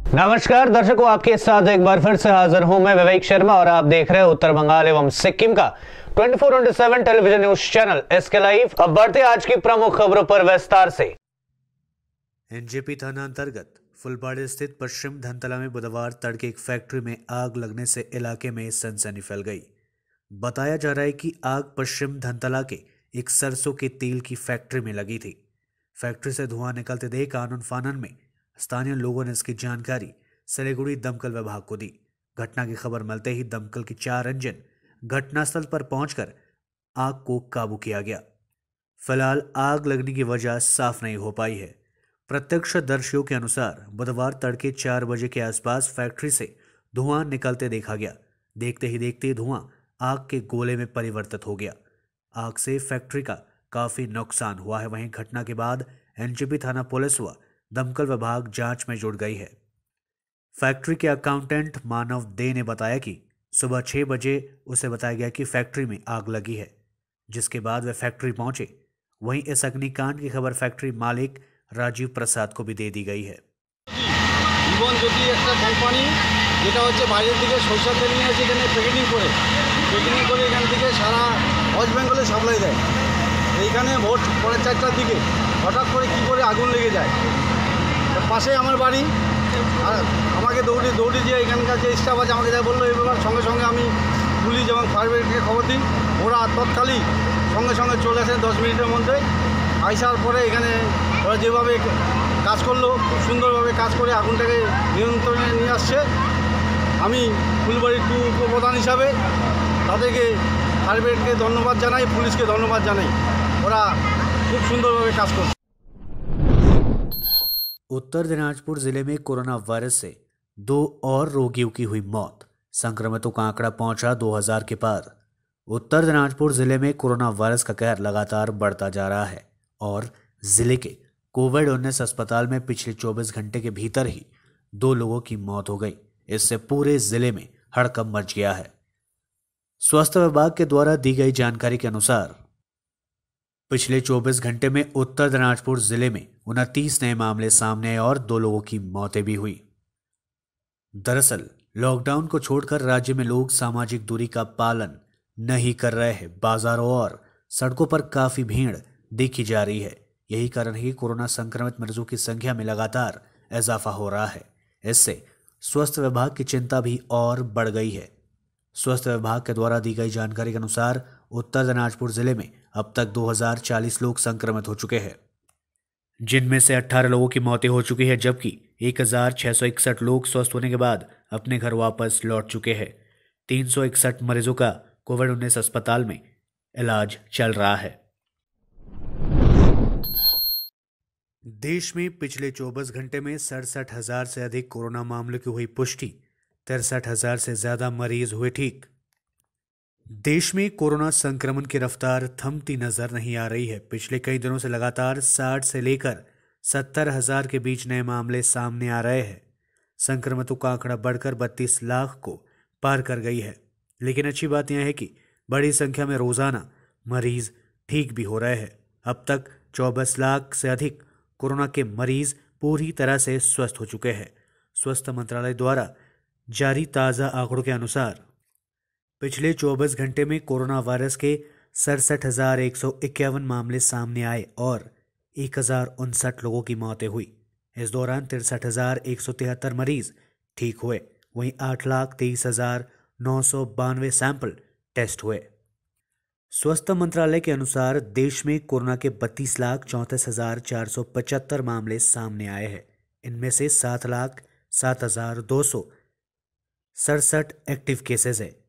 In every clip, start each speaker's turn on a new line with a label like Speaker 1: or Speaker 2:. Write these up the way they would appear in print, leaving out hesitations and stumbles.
Speaker 1: नमस्कार दर्शकों, आपके साथ एक बार फिर से हाजिर हूं मैं विवेक शर्मा और आप देख रहे हैं उत्तर बंगाल एवं सिक्किम का 24/7 television news channel SK live. अब बढ़ते आज की प्रमुख खबरों पर विस्तार से।
Speaker 2: एनजेपी थाना अंतर्गत फुलबाड़ी स्थित पश्चिम धनतला में बुधवार तड़के एक फैक्ट्री में आग लगने से इलाके में सनसनी फैल गई। बताया जा रहा है कि आग पश्चिम धनतला के एक सरसों के तेल की फैक्ट्री में लगी थी। फैक्ट्री से धुआं निकलते देख आनन फानन में स्थानीय लोगों ने इसकी जानकारी सिलीगुड़ी दमकल विभाग को दी। घटना की खबर मिलते ही दमकल के 4 इंजन घटनास्थल पर पहुंचकर आग को काबू किया गया। फिलहाल आग लगने की वजह साफ नहीं हो पाई है। प्रत्यक्षदर्शियों के अनुसार बुधवार तड़के 4 बजे के आसपास फैक्ट्री से धुआं निकलते देखा गया। देखते ही देखते धुआं आग के गोले में परिवर्तित हो गया। आग से फैक्ट्री का काफी नुकसान हुआ है। वहीं घटना के बाद एनजेपी थाना पुलिस व दमकल विभाग जांच में जुट गई है। फैक्ट्री के अकाउंटेंट मानव दे ने बताया कि सुबह 6 बजे उसे बताया गया कि फैक्ट्री में आग लगी है, जिसके बाद वे फैक्ट्री पहुंचे। वहीं इस अग्निकांड की खबर फैक्ट्री मालिक राजीव प्रसाद को भी दे दी गई है।
Speaker 3: জীবন জ্যোতি একটা কোম্পানি যেটা হচ্ছে বাইরের দিকে সরষের তেল নিয়ে এসে এখানে প্যাকেটিং করে এখান থেকে সারা ওয়েস্ট বেঙ্গলে সাপ্লাই দেয়। এইখানে ভোর পরে 4টার দিকে হঠাৎ করে কী করে আগুন লেগে যায়। পাশে আমার বাড়ি, আর আমাকে দৌড়ে দিয়ে এখানকার যে স্টাফ আছে আমাকে যা বললো এবার সঙ্গে সঙ্গে আমি পুলিশ এবং ফায়ার ব্রিগেডকে খবর দিই। ওরা তৎকালীন সঙ্গে সঙ্গে চলে আসে 10 মিনিটের মধ্যে। আসার পরে এখানে ওরা যেভাবে কাজ করলো, খুব সুন্দরভাবে কাজ করে আগুনটাকে নিয়ন্ত্রণে নিয়ে আসছে। আমি ফুলবাড়ির উপপ্রধান হিসাবে তাদেরকে ফায়ার ব্রিগেডকে ধন্যবাদ জানাই, পুলিশকে ধন্যবাদ জানাই। ওরা খুব সুন্দরভাবে কাজ করছে।
Speaker 2: उत्तर दिनाजपुर जिले में कोरोना वायरस से 2 और रोगियों की हुई मौत। संक्रमितों का आंकड़ा पहुंचा 2000 के पार। उत्तर दिनाजपुर जिले में कोरोना वायरस का कहर लगातार बढ़ता जा रहा है और जिले के कोविड-19 अस्पताल में पिछले 24 घंटे के भीतर ही 2 लोगों की मौत हो गई। इससे पूरे जिले में हड़कंप मच गया है। स्वास्थ्य विभाग के द्वारा दी गई जानकारी के अनुसार पिछले 24 घंटे में उत्तर दिनाजपुर जिले में 29 नए मामले सामने आए और 2 लोगों की मौतें भी हुई। दरअसल लॉकडाउन को छोड़कर राज्य में लोग सामाजिक दूरी का पालन नहीं कर रहे हैं। बाजारों और सड़कों पर काफी भीड़ देखी जा रही है। यही कारण है कि कोरोना संक्रमित मरीजों की संख्या में लगातार इजाफा हो रहा है। इससे स्वास्थ्य विभाग की चिंता भी और बढ़ गई है। स्वास्थ्य विभाग के द्वारा दी गई जानकारी के अनुसार उत्तर दिनाजपुर जिले में अब तक 2040 लोग संक्रमित हो चुके हैं, जिनमें से 18 लोगों की मौतें हो चुकी है, जबकि 1661 लोग स्वस्थ होने के बाद अपने घर वापस लौट चुके हैं। 361 मरीजों का कोविड-19 अस्पताल में इलाज चल रहा है। देश में पिछले 24 घंटे में 67,000 से अधिक कोरोना मामलों की हुई पुष्टि। 63,000 से ज्यादा मरीज हुए ठीक। देश में कोरोना संक्रमण की रफ्तार थमती नजर नहीं आ रही है। पिछले कई दिनों से लगातार 60 से लेकर 70,000 के बीच नए मामले सामने आ रहे हैं। संक्रमितों का आंकड़ा बढ़कर 32 लाख को पार कर गई है। लेकिन अच्छी बात यह है कि बड़ी संख्या में रोजाना मरीज ठीक भी हो रहे हैं। अब तक 24 लाख से अधिक कोरोना के मरीज पूरी तरह से स्वस्थ हो चुके हैं। स्वास्थ्य मंत्रालय द्वारा जारी ताज़ा आंकड़ों के अनुसार पिछले 24 घंटे में कोरोना वायरस के 67,151 मामले सामने आए और 1,059 लोगों की मौतें हुई। इस दौरान 63,173 मरीज ठीक हुए। वहीं 8,23,992 सैंपल टेस्ट हुए। स्वास्थ्य मंत्रालय के अनुसार देश में कोरोना के 32,34,475 मामले सामने आए हैं। इनमें से 7,07,267 एक्टिव केसेस है।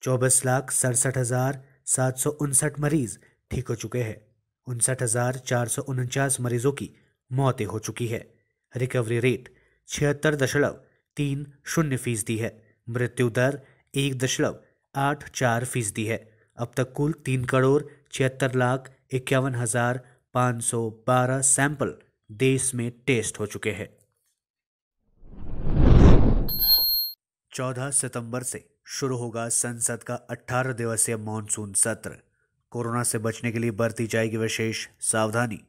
Speaker 2: 24,67,759 मरीज ठीक हो चुके हैं। 59,449 मरीजों की मौतें हो चुकी है। रिकवरी रेट 76.30% है। मृत्यु दर 1.84% है। अब तक कुल 3,76,51,512 सैंपल देश में टेस्ट हो चुके हैं। 14 सितंबर से शुरू होगा संसद का 18 दिवसीय मॉनसून सत्र। कोरोना से बचने के लिए बरती जाएगी विशेष सावधानी।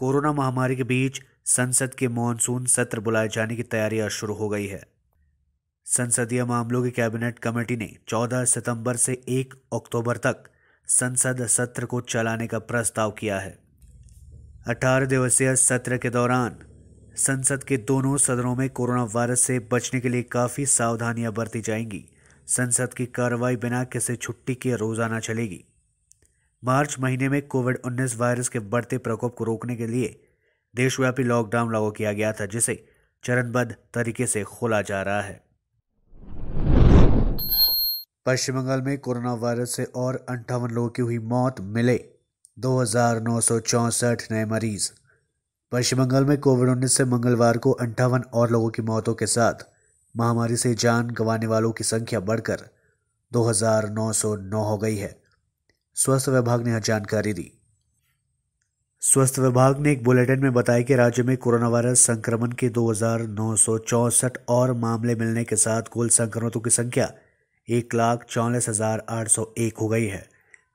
Speaker 2: कोरोना महामारी के बीच संसद के मॉनसून सत्र बुलाए जाने की तैयारियां शुरू हो गई है। संसदीय मामलों की कैबिनेट कमेटी ने 14 सितंबर से 1 अक्टूबर तक संसद सत्र को चलाने का प्रस्ताव किया है। 18 दिवसीय सत्र के दौरान संसद के दोनों सदनों में कोरोना वायरस से बचने के लिए काफी सावधानियां बरती जाएंगी। संसद की कार्रवाई बिना किसी छुट्टी के रोजाना चलेगी। मार्च महीने में कोविड-19 वायरस के बढ़ते प्रकोप को रोकने के लिए देशव्यापी लॉकडाउन लागू किया गया था, जिसे चरणबद्ध तरीके से खोला जा रहा है। पश्चिम बंगाल में कोरोना वायरस से और 58 लोगों की हुई मौत, मिले 2,964 नए मरीज। पश्चिम बंगाल में कोविड-19 से मंगलवार को 58 और लोगों की मौतों के साथ महामारी से जान गंवाने वालों की संख्या बढ़कर 2,909 हो गई है। स्वास्थ्य विभाग ने यह जानकारी दी। स्वास्थ्य विभाग ने एक बुलेटिन में बताया कि राज्य में कोरोना वायरस संक्रमण के 2,964 और मामले मिलने के साथ कुल संक्रमितों की संख्या 1,44,801 हो गई है।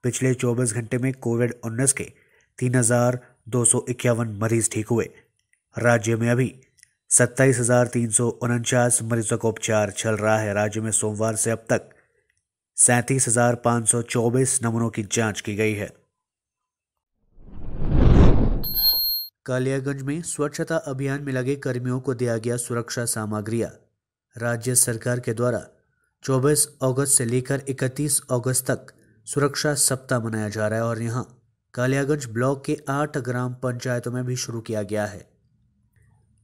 Speaker 2: पिछले 24 घंटे में कोविड-19 के 3,251 मरीज ठीक हुए। राज्य में अभी 27,349 मरीजों का उपचार चल रहा है। राज्य में सोमवार से अब तक 37,524 नमूनों की जांच की गई है। कालियागंज में स्वच्छता अभियान में लगे कर्मियों को दिया गया सुरक्षा सामग्रियां। राज्य सरकार के द्वारा 24 अगस्त से लेकर 31 अगस्त तक सुरक्षा सप्ताह मनाया जा रहा है और यहां कालियागंज ब्लॉक के 8 ग्राम पंचायतों में भी शुरू किया गया है।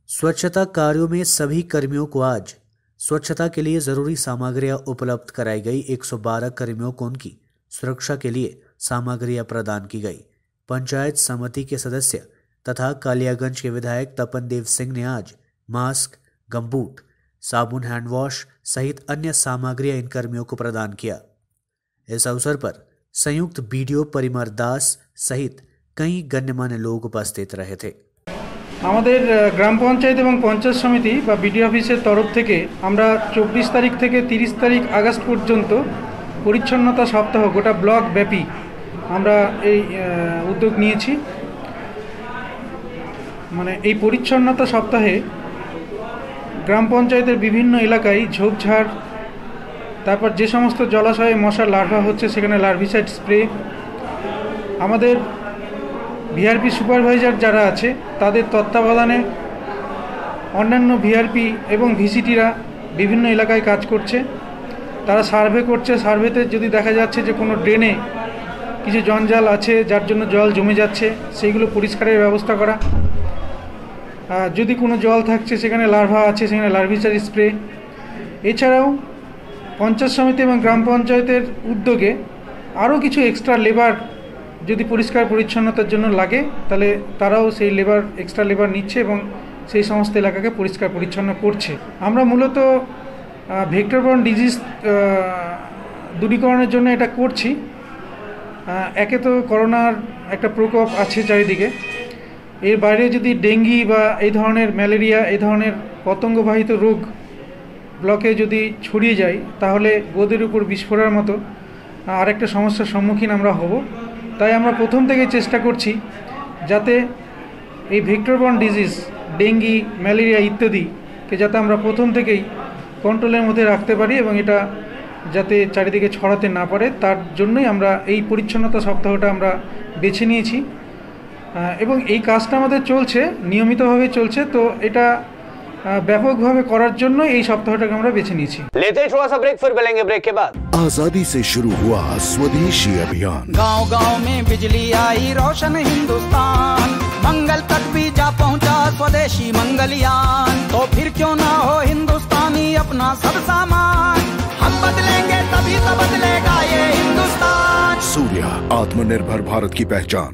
Speaker 2: स्वच्छता कार्यों में सभी कर्मियों को आज स्वच्छता के लिए जरूरी सामग्रियां उपलब्ध कराई गई। 112 कर्मियों को उनकी सुरक्षा के लिए सामग्रियां प्रदान की गई। पंचायत समिति के सदस्य तथा कालियागंज के विधायक तपन देव सिंह ने आज मास्क, गमबूट, साबुन, हैंड वॉश सहित अन्य सामग्रियां इन कर्मियों को प्रदान किया। इस अवसर पर संयुक्त बीडीओ परिमर दास सहित कई गण्यमान्य लोग उपस्थित रहे थे।
Speaker 4: আমাদের গ্রাম পঞ্চায়েত এবং পঞ্চায়েত সমিতি বা বিডিও অফিসের তরফ থেকে আমরা 24 তারিখ থেকে 30 তারিখ আগস্ট পর্যন্ত পরিচ্ছন্নতা সপ্তাহ গোটা ব্লক ব্যাপী আমরা এই উদ্যোগ নিয়েছি। মানে এই পরিচ্ছন্নতা সপ্তাহে গ্রাম পঞ্চায়েতের বিভিন্ন এলাকায় ঝোপঝাড়, তারপর যে সমস্ত জলাশয়ে মশার লার্ভা হচ্ছে সেখানে লার্ভিসাইড স্প্রে, আমাদের ভিআরপি সুপারভাইজার যারা আছে তাদের তত্ত্বাবধানে অন্যান্য ভিআরপি এবং ভিসিটিরা বিভিন্ন এলাকায় কাজ করছে। তারা সার্ভে করছে। সার্ভেতে যদি দেখা যাচ্ছে যে কোনো ড্রেনে কিছু জঞ্জাল আছে যার জন্য জল জমে যাচ্ছে, সেইগুলো পরিষ্কারের ব্যবস্থা করা। যদি কোনো জল থাকছে সেখানে লার্ভা আছে, সেখানে লার্ভিসাইড স্প্রে। এছাড়াও পঞ্চায়েত সমিতি এবং গ্রাম পঞ্চায়েতের উদ্যোগে আরও কিছু এক্সট্রা লেবার যদি পরিষ্কার পরিচ্ছন্নতার জন্য লাগে তাহলে তারাও সেই এক্সট্রা লেবার নিচ্ছে এবং সেই সমস্ত এলাকাকে পরিষ্কার পরিচ্ছন্ন করছে। আমরা মূলত ভেক্টরবর্ন ডিজিজ দূরীকরণের জন্য এটা করছি। একে তো করোনার একটা প্রকোপ আছে চারিদিকে, এর বাইরে যদি ডেঙ্গি বা এই ধরনের ম্যালেরিয়া, এই ধরনের পতঙ্গবাহিত রোগ ব্লকে যদি ছড়িয়ে যায় তাহলে গোদের উপর বিস্ফোরণের মতো আরেকটা সমস্যার সম্মুখীন আমরা হব। তাই আমরা প্রথম থেকে চেষ্টা করছি যাতে এই ভেক্টরবর্ন ডিজিজ, ডেঙ্গি, ম্যালেরিয়া ইত্যাদিকে যাতে আমরা প্রথম থেকেই কন্ট্রোলের মধ্যে রাখতে পারি এবং এটা যাতে চারিদিকে ছড়াতে না পারে, তার জন্যই আমরা এই পরিচ্ছন্নতা সপ্তাহটা আমরা বেছে নিয়েছি এবং এই কাজটা আমাদের চলছে, নিয়মিতভাবে চলছে। তো এটা ব্যাপকভাবে করার জন্য এই সপ্তাহটাকে আমরা বেছে নিয়েছি।
Speaker 1: लेते हैं थोड़ा सा ब्रेक, फिर मिलेंगे ब्रेक के बाद।
Speaker 5: आजादी से शुरू हुआ स्वदेशी अभियान,
Speaker 6: गांव-गांव में बिजली आई, रोशन हिंदुस्तान, मंगल तक भी जा पहुंचा स्वदेशी मंगलयान। तो फिर क्यों ना हो हिंदुस्तानी अपना सब सामान, हम बदलेंगे तभी तो बदलेगा ये हिंदुस्तान।
Speaker 5: सूर्या, आत्मनिर्भर भारत की पहचान।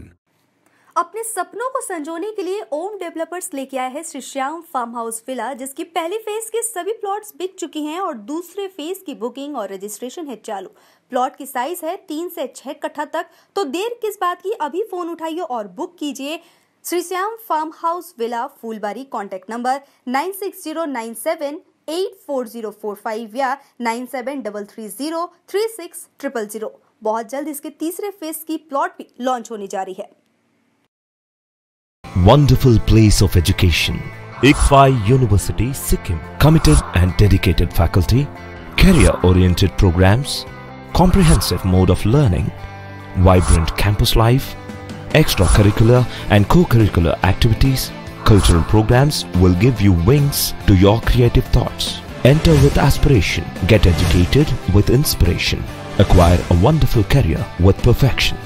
Speaker 7: अपने सपनों को संजोने के लिए ओम डेवलपर्स लेके आया है Shri Shyam farm house villa, जिसकी पहली फेज के सभी प्लॉट्स बिक चुकी हैं और दूसरे फेज की बुकिंग और रजिस्ट्रेशन है चालू। प्लॉट की साइज है 3 से 6 कट्ठा तक, तो देर किस बात की, अभी फोन उठाइए और बुक कीजिए। Shri Shyam farm house villa, Phulbari. Contact number 9609784045 या 9733036000। बहुत जल्द इसके तीसरे फेज की प्लॉट भी लॉन्च होने जा रही है।
Speaker 8: wonderful place of education. ICFI University, Sikkim. Committed and dedicated faculty, career-oriented programs, comprehensive mode of learning, vibrant campus life, extracurricular and co-curricular activities, cultural programs will give you wings to your creative thoughts. Enter with aspiration, get educated with inspiration, acquire a wonderful career with perfection.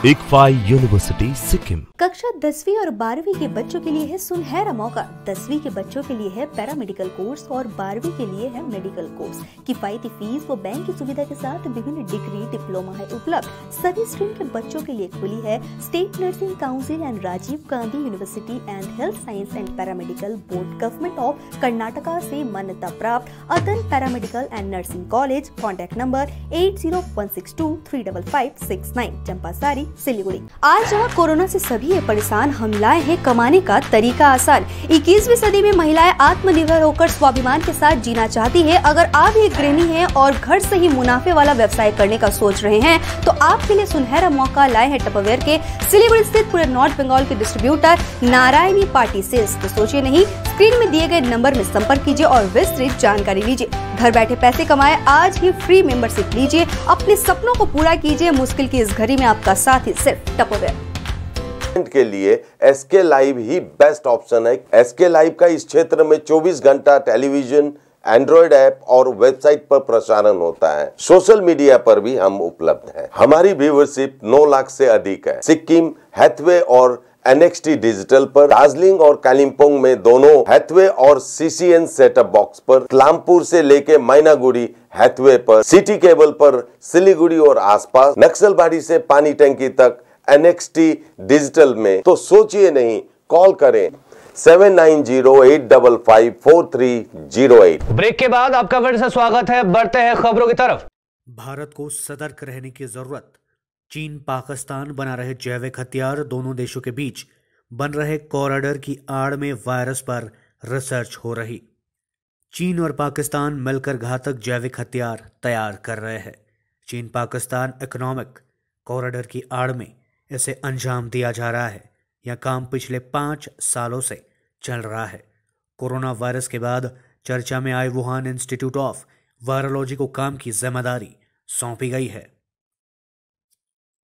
Speaker 8: ICFI University, Sikkim.
Speaker 7: कक्षा 10वीं और 12वीं के बच्चों के लिए है सुनहरा मौका। 10वीं के बच्चों के लिए है पैरामेडिकल कोर्स और 12वीं के लिए है मेडिकल कोर्स। किफायती फीस व बैंक की सुविधा के साथ विभिन्न डिग्री डिप्लोमा है उपलब्ध। सभी स्ट्रीम के बच्चों के लिए खुली है state nursing council and Rajiv Gandhi university and health science and paramedical board government of Karnataka से मान्यता प्राप्त Adan paramedical and nursing college. Contact number 8016235569, Champasari, Siliguri. आज जहाँ कोरोना से सभी परेशान, हम लाए हैं कमाने का तरीका आसान। 21वीं सदी में महिलाएं आत्मनिर्भर होकर स्वाभिमान के साथ जीना चाहती है। अगर आप एक गृहिणी हैं और घर से ही मुनाफे वाला व्यवसाय करने का सोच रहे हैं तो आपके लिए सुनहरा मौका लाए हैं टपरवेयर के सिलीगुड़ी स्थित पूरे नॉर्थ बंगाल के डिस्ट्रीब्यूटर नारायणी पार्टी सेल्स। तो सोचिए नहीं, स्क्रीन में दिए गए नंबर में संपर्क कीजिए और विस्तृत जानकारी लीजिए। घर बैठे पैसे कमाए, आज ही फ्री मेंबरशिप लीजिए, अपने सपनों को पूरा कीजिए। मुश्किल की इस घड़ी में आपका साथ ही सिर्फ टपरवेयर
Speaker 9: के लिए एसके लाइव ही बेस्ट ऑप्शन है। एसके लाइव का इस क्षेत्र में 24 घंटा टेलीविजन, एंड्रॉइड ऐप और वेबसाइट पर प्रसारण होता है। सोशल मीडिया पर भी हम उपलब्ध हैं। हमारी व्यूवरशिप 9 लाख से अधिक है। सिक्किम, हैथवे और NXT डिजिटल पर, दार्जिलिंग और कालिम्पोंग में दोनों हैथवे और CCN सेटअप बॉक्स पर, क्लामपुर से लेके मैनागुड़ी हैथवे पर, सिटी केबल पर सिलीगुड़ी और आसपास, नक्सलबाड़ी से पानी टंकी तक NXT डिजिटल में। तो सोचिए नहीं, कॉल करें 7908554308।
Speaker 1: ब्रेक के बाद आपका फिर से स्वागत है। बढ़ते हैं खबरों की तरफ।
Speaker 2: भारत को सतर्क रहने की जरूरत। चीन पाकिस्तान बना रहे जैविक हथियार। दोनों देशों के बीच बन रहे कॉरिडोर की आड़ में वायरस पर रिसर्च हो रही। चीन और पाकिस्तान मिलकर घातक जैविक हथियार तैयार कर रहे हैं। चीन पाकिस्तान इकोनॉमिक कॉरिडोर की आड़ में इसे अंजाम दिया जा रहा है। यह काम पिछले 5 सालों से चल रहा है। कोरोना वायरस के बाद चर्चा में आए वुहान इंस्टीट्यूट ऑफ वायरोलॉजी को काम की जिम्मेदारी सौंपी गई है।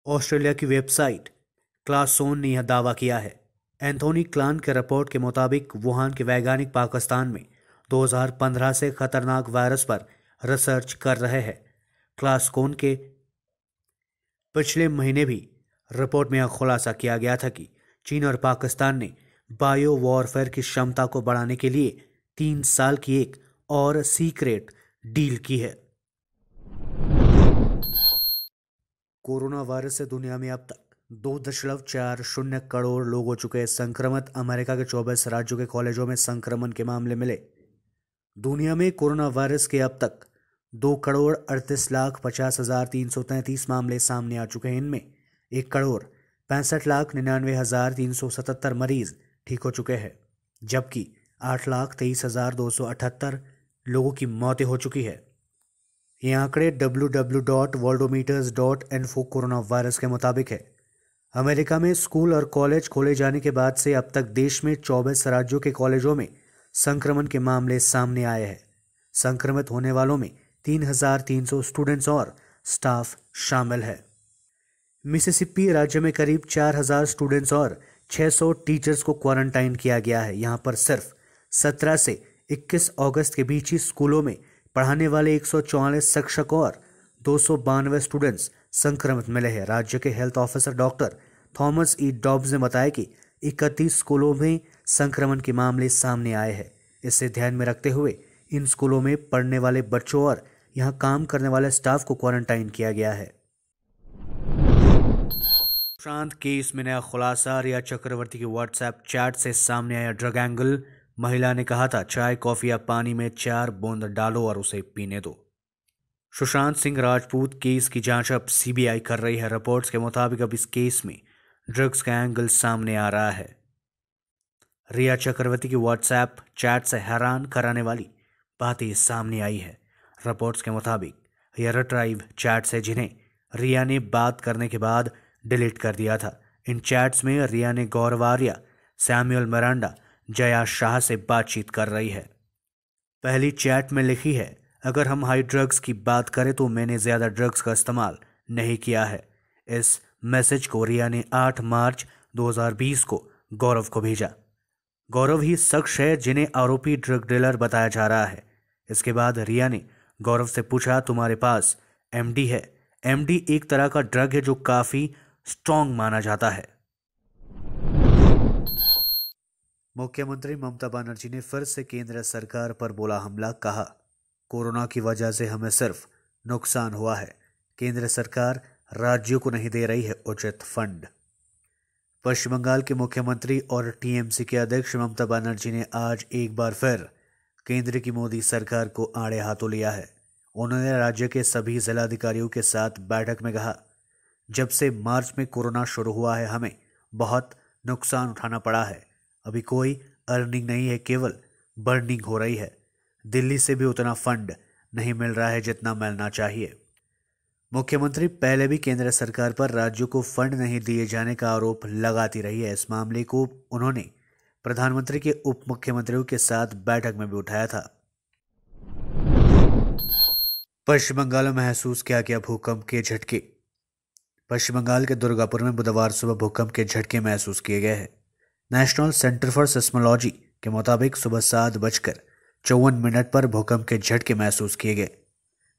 Speaker 2: ऑस्ट्रेलिया की वेबसाइट क्लासोन ने यह दावा किया है। एंथोनी क्लान के रिपोर्ट के मुताबिक वुहान के वैज्ञानिक पाकिस्तान में 2015 से खतरनाक वायरस पर रिसर्च कर रहे हैं। क्लासकोन के पिछले महीने भी रिपोर्ट में यह खुलासा किया गया था कि चीन और पाकिस्तान ने बायो वॉरफेयर की क्षमता को बढ़ाने के लिए 3 साल की एक और सीक्रेट डील की है। कोरोना वायरस से दुनिया में अब तक 2.40 करोड़ लोग हो चुके हैं संक्रमित। अमेरिका के 24 राज्यों के कॉलेजों में संक्रमण के मामले मिले। दुनिया में कोरोना वायरस के अब तक 2,38,50,333 मामले सामने आ चुके हैं। इनमें 1,65,99,377 मरीज ठीक हो चुके हैं, जबकि 8,23,278 लोगों की मौतें हो चुकी है। ये आंकड़े www.worldometers.info कोरोना वायरस के मुताबिक है। अमेरिका में स्कूल और कॉलेज खोले जाने के बाद से अब तक देश में 24 राज्यों के कॉलेजों में संक्रमण के मामले सामने आए हैं। संक्रमित होने वालों में 3,300 स्टूडेंट्स और स्टाफ शामिल है। मिसिसिपी राज्य में करीब 4,000 स्टूडेंट्स और 600 टीचर्स को क्वारंटाइन किया गया है। यहाँ पर सिर्फ 17 से 21 अगस्त के बीच ही स्कूलों में पढ़ाने वाले 144 शिक्षक और 292 स्टूडेंट्स संक्रमित मिले हैं। राज्य के हेल्थ ऑफिसर डॉक्टर थॉमस ई डॉब्स ने बताया कि 31 स्कूलों में संक्रमण के मामले सामने आए हैं। इसे ध्यान में रखते हुए इन स्कूलों में पढ़ने वाले बच्चों और यहाँ काम करने वाले स्टाफ को क्वारंटाइन किया गया है। सुशांत केस में नया खुलासा। रिया चक्रवर्ती के व्हाट्सएप चैट से सामने आया ड्रग एंगल। महिला ने कहा था चाय, कॉफी या पानी में 4 बूंद डालो और उसे पीने दो। सुशांत सिंह राजपूत केस की जांच अब सीबीआई कर रही है। रिपोर्ट्स के मुताबिक अब इस केस में ड्रग्स का एंगल सामने आ रहा है। रिया चक्रवर्ती की व्हाट्सएप चैट से हैरान कराने वाली बातें सामने आई है। रिपोर्ट्स के मुताबिक यह रिट्राइव चैट से जिन्हें रिया ने बात करने के बाद डिलीट कर दिया था। इन चैट्स में रिया ने गौरव आर्या, सैमुअल मिरांडा, जया शाह से बातचीत कर रही है। पहली चैट में लिखी है, अगर हम हाई ड्रग्स की बात करें तो मैंने ज़्यादा ड्रग्स का इस्तेमाल नहीं किया है। इस मैसेज को रिया ने 8 मार्च 2020 को गौरव को भेजा। गौरव ही शख्स है जिन्हें आरोपी ड्रग डीलर बताया जा रहा है। इसके बाद रिया ने गौरव से पूछा, तुम्हारे पास एमडी है? एमडी एक तरह का ड्रग है जो काफी स्ट्रॉन्ग माना जाता है। मुख्यमंत्री ममता बनर्जी ने फिर से केंद्र सरकार पर बोला हमला। कहा, कोरोना की वजह से हमें सिर्फ नुकसान हुआ है, केंद्र सरकार राज्यों को नहीं दे रही है उचित फंड। पश्चिम बंगाल के मुख्यमंत्री और टीएमसी के अध्यक्ष ममता बनर्जी ने आज एक बार फिर केंद्र की मोदी सरकार को आड़े हाथों लिया है। उन्होंने राज्य के सभी जिलाधिकारियों के साथ बैठक में कहा, जब से मार्च में कोरोना शुरू हुआ है हमें बहुत नुकसान उठाना पड़ा है। अभी कोई अर्निंग नहीं है, केवल बर्निंग हो रही है। दिल्ली से भी उतना फंड नहीं मिल रहा है जितना मिलना चाहिए। मुख्यमंत्री पहले भी केंद्र सरकार पर राज्यों को फंड नहीं दिए जाने का आरोप लगाती रही है। इस मामले को उन्होंने प्रधानमंत्री के उप मुख्यमंत्रियों के साथ बैठक में भी उठाया था। पश्चिम बंगाल में महसूस किया भूकंप के झटके। पश्चिम बंगाल के दुर्गापुर में बुधवार सुबह भूकंप के झटके महसूस किए गए हैं। नेशनल सेंटर फॉर सिस्मोलॉजी के मुताबिक सुबह 7:54 पर भूकंप के झटके महसूस किए गए,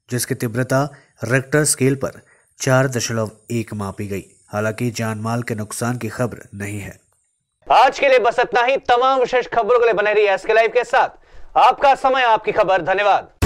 Speaker 2: जिसकी तीव्रता रिक्टर स्केल पर 4.1 मापी गई। हालांकि जानमाल के नुकसान की खबर नहीं है।
Speaker 1: आज के लिए बस इतना ही। तमाम विशेष खबरों के लिए बने रहिए एसके लाइव के साथ। आपका समय, आपकी खबर। धन्यवाद।